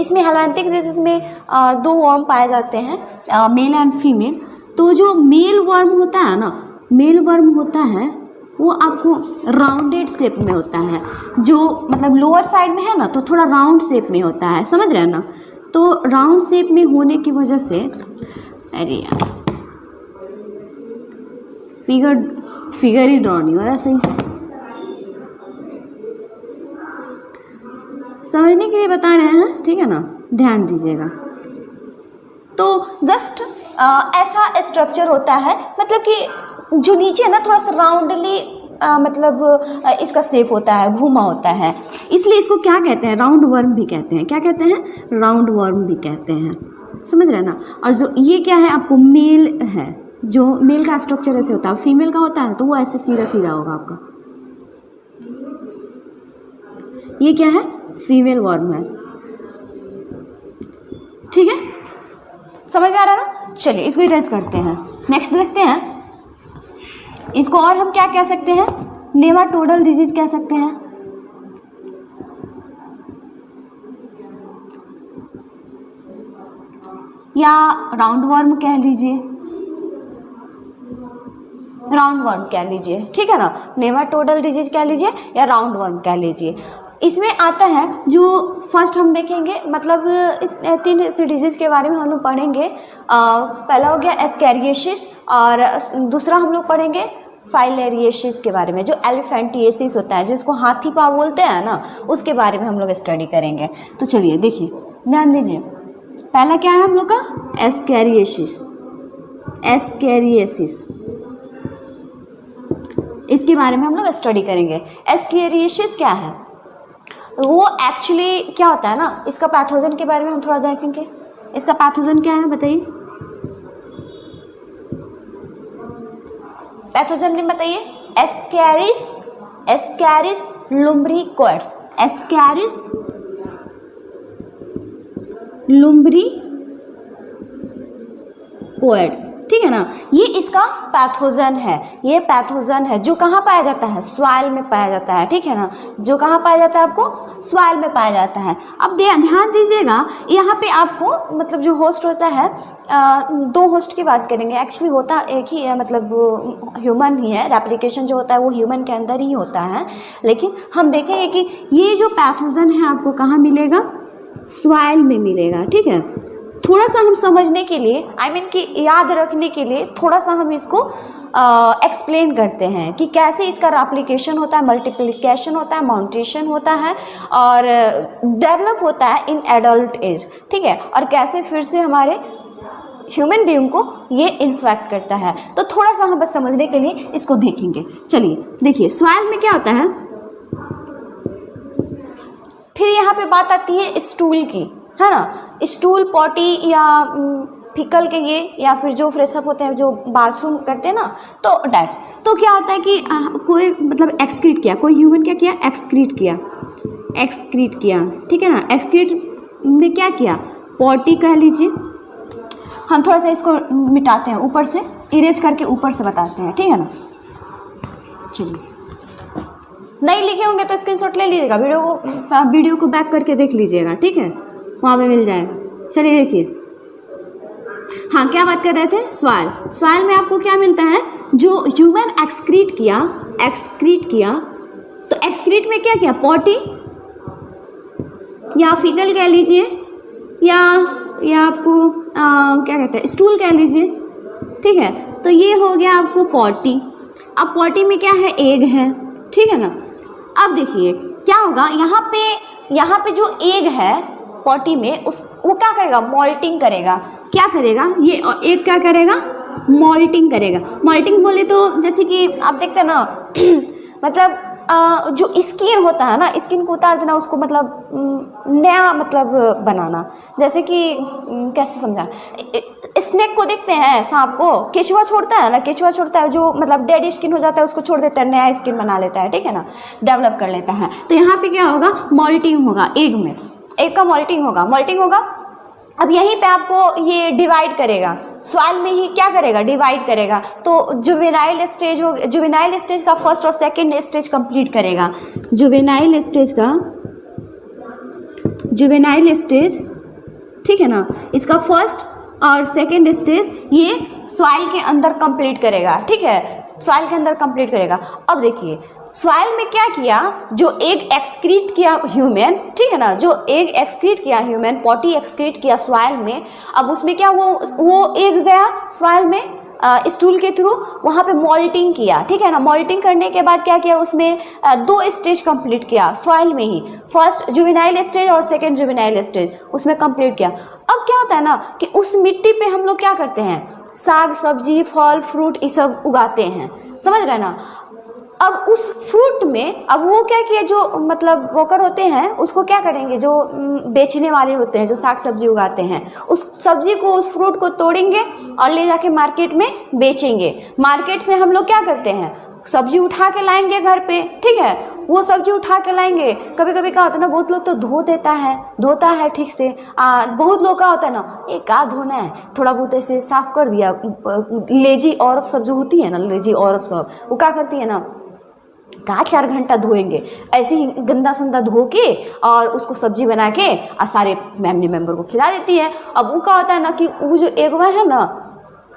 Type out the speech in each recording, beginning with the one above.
इसमें हेलोंथिक डिजीज में दो वर्म पाए जाते हैं, मेल एंड फीमेल। तो जो मेल वर्म होता है ना, मेल वर्म होता है वो आपको राउंडेड शेप में होता है, जो मतलब लोअर साइड में है ना तो थोड़ा राउंड शेप में होता है, समझ रहे हैं ना। तो राउंड शेप में होने की वजह से, अरे यार फिगर ही ड्रॉ नहीं हो रहा सही से, समझने के लिए बता रहे हैं, ठीक है ना, ध्यान दीजिएगा। तो जस्ट ऐसा स्ट्रक्चर होता है, मतलब कि जो नीचे ना थोड़ा सा राउंडली मतलब इसका शेप होता है, घुमा होता है, इसलिए इसको क्या कहते हैं, राउंड वर्म भी कहते हैं। क्या कहते हैं, राउंड वर्म भी कहते हैं, समझ रहे हैं ना। और जो ये क्या है आपको, मेल है, जो मेल का स्ट्रक्चर ऐसे होता है, फीमेल का होता है ना तो वो ऐसे सीधा सीधा होगा आपका। ये क्या है, फीमेल वर्म है, ठीक है, समझ में आ रहा है ना। चलिए इसको इरेज करते हैं, नेक्स्ट देखते हैं। इसको और हम क्या कह सकते हैं, नेमाटोडल डिजीज कह सकते हैं, या राउंड वर्म कह लीजिए, राउंड वर्म कह लीजिए, ठीक है ना। नेमाटोडल डिजीज कह लीजिए या राउंड वर्म कह लीजिए। इसमें आता है जो फर्स्ट हम देखेंगे, मतलब 3 ऐसे डिजीज़ के बारे में हम लोग पढ़ेंगे। पहला हो गया एस्कैरियोसिस, और दूसरा हम लोग पढ़ेंगे फाइलेरियोसिस के बारे में, जो एलिफेंटिएसिस होता है, जिसको हाथी पाँव बोलते हैं ना, उसके बारे में हम लोग स्टडी करेंगे। तो चलिए देखिए, ध्यान दीजिए। पहला क्या है हम लोग का, एस्कैरियोसिस, एस्कैरियोसिस, इसके बारे में हम लोग स्टडी करेंगे। एस्कैरियोसिस क्या है, वो एक्चुअली क्या होता है ना, इसका पैथोजन के बारे में हम थोड़ा देखेंगे। इसका पैथोजन क्या है बताइए, पैथोजन में बताइए। एस्कैरिस, एस्कैरिस लुम्ब्रिकोइड्स, एस्कैरिस लुम्ब्रिकोइड्स, ठीक है ना। ये इसका पैथोजन है, ये पैथोजन है जो कहाँ पाया जाता है, सॉइल में पाया जाता है, ठीक है ना। जो कहाँ पाया जाता है आपको, सॉइल में पाया जाता है। अब ध्यान दीजिएगा, यहाँ पे आपको मतलब जो होस्ट होता है, 2 होस्ट की बात करेंगे, एक्चुअली होता एक ही है, मतलब ह्यूमन ही है, रेप्लिकेशन जो होता है वो ह्यूमन के अंदर ही होता है। लेकिन हम देखेंगे कि ये जो पैथोजन है आपको कहाँ मिलेगा, सॉइल में मिलेगा, ठीक है। थोड़ा सा हम समझने के लिए, कि याद रखने के लिए थोड़ा सा हम इसको एक्सप्लेन करते हैं कि कैसे इसका रेप्लिकेशन होता है, मल्टीप्लिकेशन होता है, माउंटेशन होता है, और डेवलप होता है इन एडल्ट एज, ठीक है, और कैसे फिर से हमारे ह्यूमन बीइंग को ये इन्फेक्ट करता है। तो थोड़ा सा हम बस समझने के लिए इसको देखेंगे। चलिए देखिए, सॉइल में क्या होता है, फिर यहाँ पे बात आती है स्टूल की, है ना। स्टूल, पॉटी या फिकल के ये, या फिर जो फ्रेशअप होते हैं, जो बाथरूम करते हैं ना, तो डैट्स। तो क्या होता है कि कोई मतलब एक्सक्रीट किया, कोई ह्यूमन क्या किया, एक्सक्रीट किया, एक्सक्रीट किया, ठीक है ना। एक्सक्रीट में क्या किया, पॉटी कह लीजिए। हम थोड़ा सा इसको मिटाते हैं, ऊपर से इरेज करके ऊपर से बताते हैं, ठीक है ना। चलिए, नहीं लिखे होंगे तो स्क्रीनशॉट ले लीजिएगा, वीडियो को बैक करके देख लीजिएगा, ठीक है, वहाँ पे मिल जाएगा। चलिए देखिए, हाँ क्या बात कर रहे थे, सॉइल। सॉइल में आपको क्या मिलता है, जो ह्यूमन एक्सक्रीट किया, एक्सक्रीट किया, तो एक्सक्रीट में क्या किया, पॉटी या फिकल कह लीजिए, या आपको क्या कहते हैं, स्टूल कह लीजिए, ठीक है। तो ये हो गया आपको पॉटी। अब पॉटी में क्या है, एग है, ठीक है ना। अब देखिए क्या होगा, यहाँ पे जो एग है पॉटी में, वो क्या करेगा, मॉल्टिंग करेगा। क्या करेगा, ये एग क्या करेगा, मॉल्टिंग करेगा। मॉल्टिंग बोले तो जैसे कि आप देखते हैं ना मतलब जो स्किन होता है ना, स्किन को उतार देना, उसको मतलब नया मतलब बनाना। जैसे कि कैसे समझा, स्नेक को देखते हैं, सांप को केचुआ छोड़ता है ना, केचुआ छोड़ता है, जो मतलब डेड स्किन हो जाता है उसको छोड़ देता है, नया स्किन बना लेता है, ठीक है ना, डेवलप कर लेता है। तो यहाँ पे क्या होगा, मॉल्टिंग होगा, एग में एग का मॉल्टिंग होगा, मॉल्टिंग होगा। अब यहीं पे आपको ये डिवाइड करेगा, सॉइल में ही क्या करेगा, डिवाइड करेगा। तो जुवेनाइल स्टेज हो, जुवेनाइल स्टेज का फर्स्ट और सेकंड स्टेज कंप्लीट करेगा। जुवेनाइल स्टेज का, जुवेनाइल स्टेज ठीक है ना। इसका फर्स्ट और सेकेंड स्टेज ये सॉइल के अंदर कंप्लीट करेगा, ठीक है, सॉइल के अंदर कंप्लीट करेगा। अब देखिए सॉइल में क्या किया, जो एग एक्सक्रीट किया ह्यूमन, ठीक है ना, जो एग एक्सक्रीट किया ह्यूमन, पॉटी एक्सक्रीट किया सॉइल में, अब उसमें क्या वो एग गया सॉइल में स्टूल के थ्रू, वहाँ पे मॉल्टिंग किया, ठीक है ना। मॉल्टिंग करने के बाद क्या किया, उसमें 2 स्टेज कंप्लीट किया सॉइल में ही, फर्स्ट जुवेनाइल स्टेज और सेकंड जुवेनाइल स्टेज उसमें कंप्लीट किया। अब क्या होता है ना कि उस मिट्टी पे हम लोग क्या करते हैं, साग सब्जी फल फ्रूट ये सब उगाते हैं, समझ रहे हैं ना। अब उस फ्रूट में अब वो क्या किया, जो मतलब वर्कर होते हैं उसको क्या करेंगे, जो बेचने वाले होते हैं, जो साग सब्जी उगाते हैं, उस सब्जी को उस फ्रूट को तोड़ेंगे और ले जाके मार्केट में बेचेंगे। मार्केट से हम लोग क्या करते हैं, सब्जी उठा के लाएंगे घर पे, ठीक है, वो सब्जी उठा के लाएंगे। कभी कभी क्या होता है ना, बहुत लोग तो धोता है ठीक से, बहुत लोग का होता है ना, ये क्या धोना है, थोड़ा बहुत ऐसे साफ कर दिया। लेजी औरत सब जो होती है ना, लेजी औरत सब वो क्या करती है ना, कहाँ 4 घंटा धोएंगे, ऐसे ही गंदा संदा धो के और उसको सब्जी बना के और सारे फैमिली मेम्बर को खिला देती है। अब वो क्या होता है ना कि वो जो एग है ना,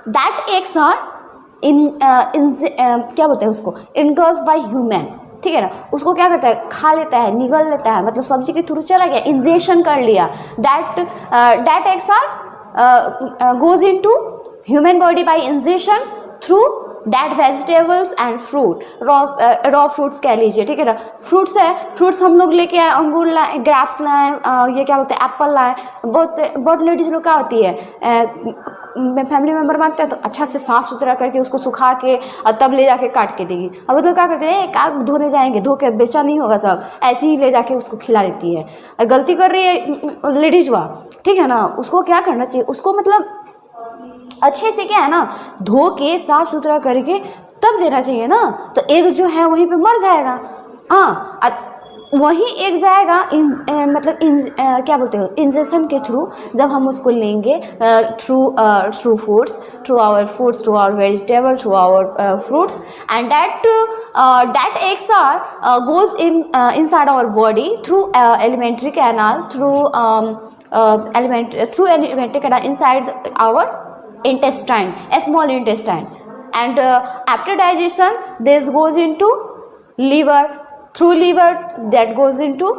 दैट एग्स आर क्या बोलते हैं उसको, इनगल्फ बाय ह्यूमन, ठीक है ना। उसको क्या करता है, खा लेता है, निगल लेता है, मतलब सब्जी के थ्रू चला गया, इंजेक्शन कर लिया। That eggs are goes into human body by injection through dead vegetables and fruit, raw fruits कह लीजिए, ठीक है ना। फ्रूट्स हम लोग लेके आए, अंगूर लाए, ग्रेप्स लाए, ये क्या बोलते हैं एप्पल लाए। बहुत लेडीज लोग क्या होती है, फैमिली मेम्बर मांगते हैं तो अच्छा से साफ़ सुथरा करके उसको सुखा के और तब ले जाके काट के देगी। अब वो लोग क्या करते हैं, कार धोने जाएंगे, धो के बेचा नहीं होगा सब, ऐसे ही ले जाके उसको खिला देती है। और गलती कर रही है लेडीज वहाँ, ठीक है ना, उसको क्या करना चाहिए, उसको मतलब अच्छे से क्या है ना, धो के साफ सुथरा करके तब देना चाहिए ना। तो एग जो है वहीं पे मर जाएगा, हाँ, वहीं एग जाएगा क्या बोलते हो, इंजेक्शन के थ्रू जब हम उसको लेंगे, through foods, through our vegetable, through our fruits, and that eggs are goes inside our body through elementary canal, through elementary canal inside our intestine, a small intestine, and after digestion this goes into liver, through liver that goes into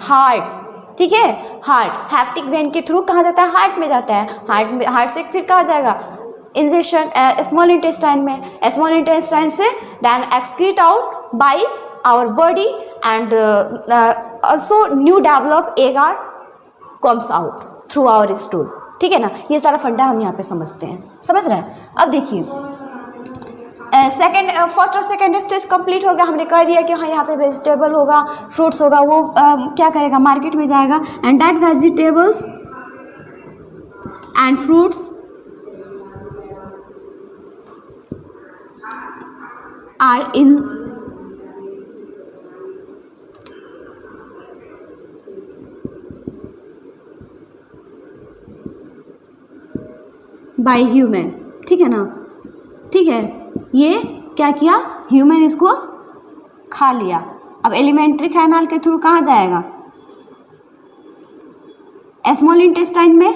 heart, ठीक है, heart, hepatic when के through कहाँ जाता है, heart में जाता है, heart से फिर कहाँ जाएगा, इंजेक्शन स्मॉल इंटेस्टाइन में, स्मॉल इंटेस्टाइन से then excrete out by our body and also new developed egg are comes out through our stool, ठीक है ना। ये सारा फंडा हम यहाँ पे समझते हैं, समझ रहे हैं। अब देखिए फर्स्ट और सेकेंड स्टेज कंप्लीट हो गया, हमने कह दिया कि हाँ यहाँ पे वेजिटेबल होगा, फ्रूट्स होगा, वो क्या करेगा, मार्केट में जाएगा, and that vegetables and fruits are in by human, ठीक है ना, ठीक है। ये क्या किया, ह्यूमन इसको खा लिया। अब एलिमेंट्री कैनाल के थ्रू कहाँ जाएगा, स्मॉल इंटेस्टाइन में,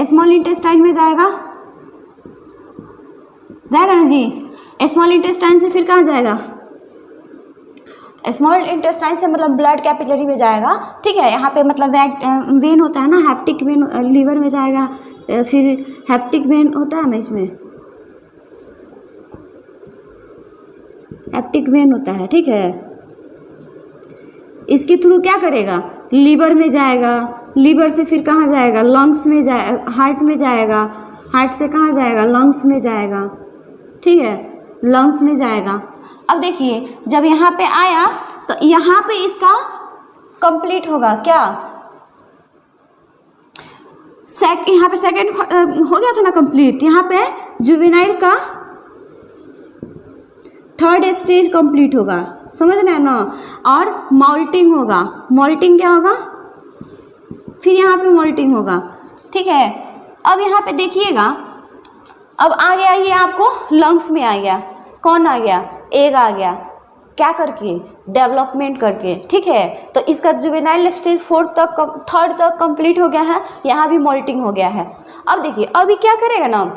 स्मॉल इंटेस्टाइन में जाएगा ना जी। स्मॉल इंटेस्टाइन से फिर कहाँ जाएगा, स्मॉल इंटेस्टाइन से मतलब ब्लड कैपिलरी में जाएगा, ठीक है। यहाँ पे मतलब वेन होता है ना, हेप्टिक वेन लीवर में जाएगा, फिर हेप्टिक वेन होता है ना, इसमें हेप्टिक वेन होता है, ठीक है। इसके थ्रू क्या करेगा, लीवर में जाएगा, लीवर से फिर कहाँ जाएगा, लंग्स में जाएगा, हार्ट में जाएगा, हार्ट से कहाँ जाएगा, लंग्स में जाएगा, ठीक है, लंग्स में जाएगा। अब देखिए जब यहाँ पे आया तो यहाँ पे इसका कंप्लीट होगा क्या, यहाँ पे सेकंड हो गया था ना कंप्लीट, यहाँ पे जुवेनाइल का थर्ड स्टेज कंप्लीट होगा, समझ रहे हैं ना। और मॉल्टिंग होगा, मॉल्टिंग क्या होगा, फिर यहाँ पे मॉल्टिंग होगा, ठीक है। अब यहाँ पे देखिएगा, अब आ गया ये आपको लंग्स में आ गया, कौन आ गया, एग आ गया, क्या करके डेवलपमेंट करके, ठीक है। तो इसका जुवेनाइल स्टेज 3 तक कंप्लीट हो गया है, यहाँ भी मोल्टिंग हो गया है। अब देखिए अभी क्या करेगा ना,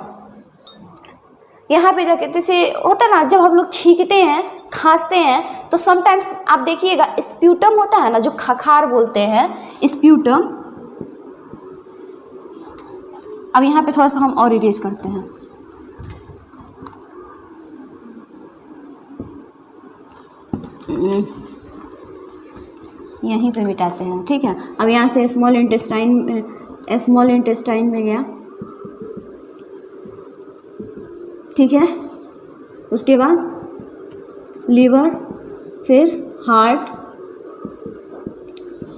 यहाँ पे जाके जैसे होता है ना, जब हम लोग छींकते हैं, खांसते हैं, तो समटाइम्स आप देखिएगा स्प्यूटम होता है ना, जो खखार बोलते हैं स्प्यूटम। अब यहाँ पे थोड़ा सा हम और इरेज करते हैं। यहीं पे मिटाते हैं, ठीक है। अब यहाँ से स्मॉल इंटेस्टाइन में गया, ठीक है। उसके बाद लीवर, फिर हार्ट,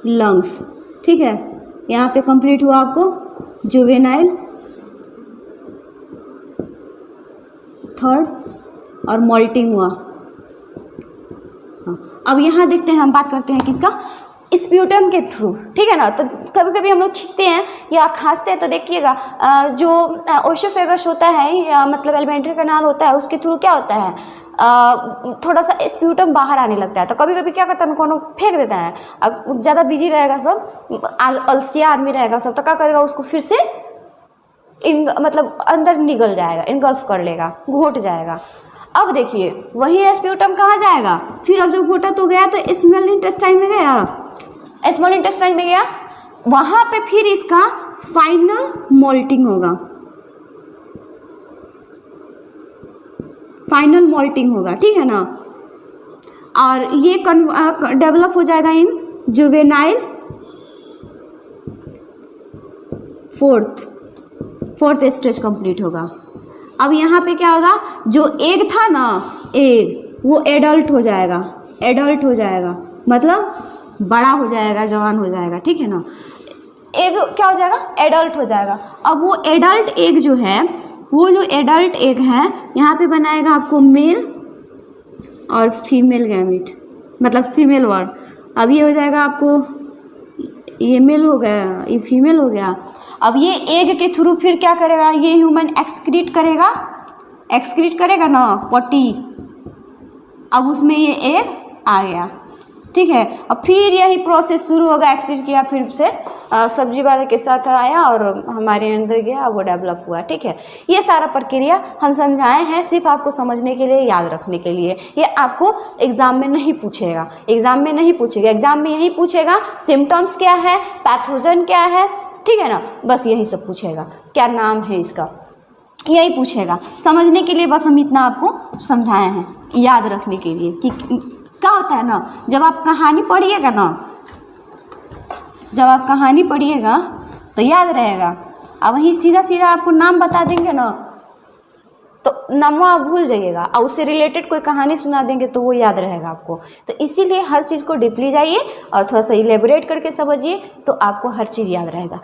लंग्स, ठीक है। यहाँ पे कंप्लीट हुआ आपको जुवेनाइल 3rd और मोल्टिंग हुआ। अब यहाँ देखते हैं, हम बात करते हैं किसका, स्प्यूटम के थ्रू, ठीक है ना। तो कभी कभी हम लोग छींकते हैं या खांसते हैं, तो देखिएगा जो ओसोफेगस होता है या मतलब एलिमेंट्री कैनाल होता है, उसके थ्रू क्या होता है, थोड़ा सा स्प्यूटम बाहर आने लगता है। तो कभी कभी क्या करता है, उनको फेंक देता है। अब ज़्यादा बिजी रहेगा सब, अलसिया आदमी रहेगा सब, तो क्या करेगा, उसको फिर से मतलब अंदर निगल जाएगा, इनगल्फ कर लेगा, घोट जाएगा। अब देखिए वही स्प्यूटम कहाँ जाएगा, फिर अब जब घोटा तो गया तो स्मॉल इंटेस्टाइन में गया, वहाँ पे फिर इसका फाइनल मोल्टिंग होगा, ठीक है ना। और ये डेवलप हो जाएगा इन जुवेनाइल 4th स्टेज कंप्लीट होगा। अब यहाँ पे क्या होगा, जो एग था ना, एग वो एडल्ट हो जाएगा, मतलब बड़ा हो जाएगा, जवान हो जाएगा, ठीक है ना। एग क्या हो जाएगा, एडल्ट हो जाएगा। अब वो एडल्ट एग जो है, वो जो एडल्ट एग है, यहाँ पे बनाएगा आपको मेल और फीमेल गैमीट, मतलब फीमेल वर्ड। अब ये हो जाएगा आपको, ये मेल हो गया, ये फीमेल हो गया। अब ये एग के थ्रू फिर क्या करेगा, ये ह्यूमन एक्सक्रीट करेगा ना, पॉटी। अब उसमें ये एग आ गया, ठीक है। अब फिर यही प्रोसेस शुरू होगा, एक्सक्रीट किया, फिर से सब्जी वाले के साथ आया और हमारे अंदर गया, वो डेवलप हुआ, ठीक है। ये सारा प्रक्रिया हम समझाए हैं सिर्फ आपको समझने के लिए, याद रखने के लिए। ये आपको एग्जाम में नहीं पूछेगा, एग्जाम में यही पूछेगा सिम्टम्स क्या है, पैथोजन क्या है, ठीक है ना, बस यही सब पूछेगा, क्या नाम है इसका, यही पूछेगा। समझने के लिए बस हम इतना आपको समझाए हैं, याद रखने के लिए कि क्या होता है ना, जब आप कहानी पढ़िएगा तो याद रहेगा। अब वहीं सीधा आपको नाम बता देंगे ना, तो नाम आप भूल जाइएगा, और उससे रिलेटेड कोई कहानी सुना देंगे तो वो याद रहेगा आपको। तो इसीलिए हर चीज़ को डीपली जाइए और थोड़ा सा इलेबोरेट करके समझिए, तो आपको हर चीज़ याद रहेगा।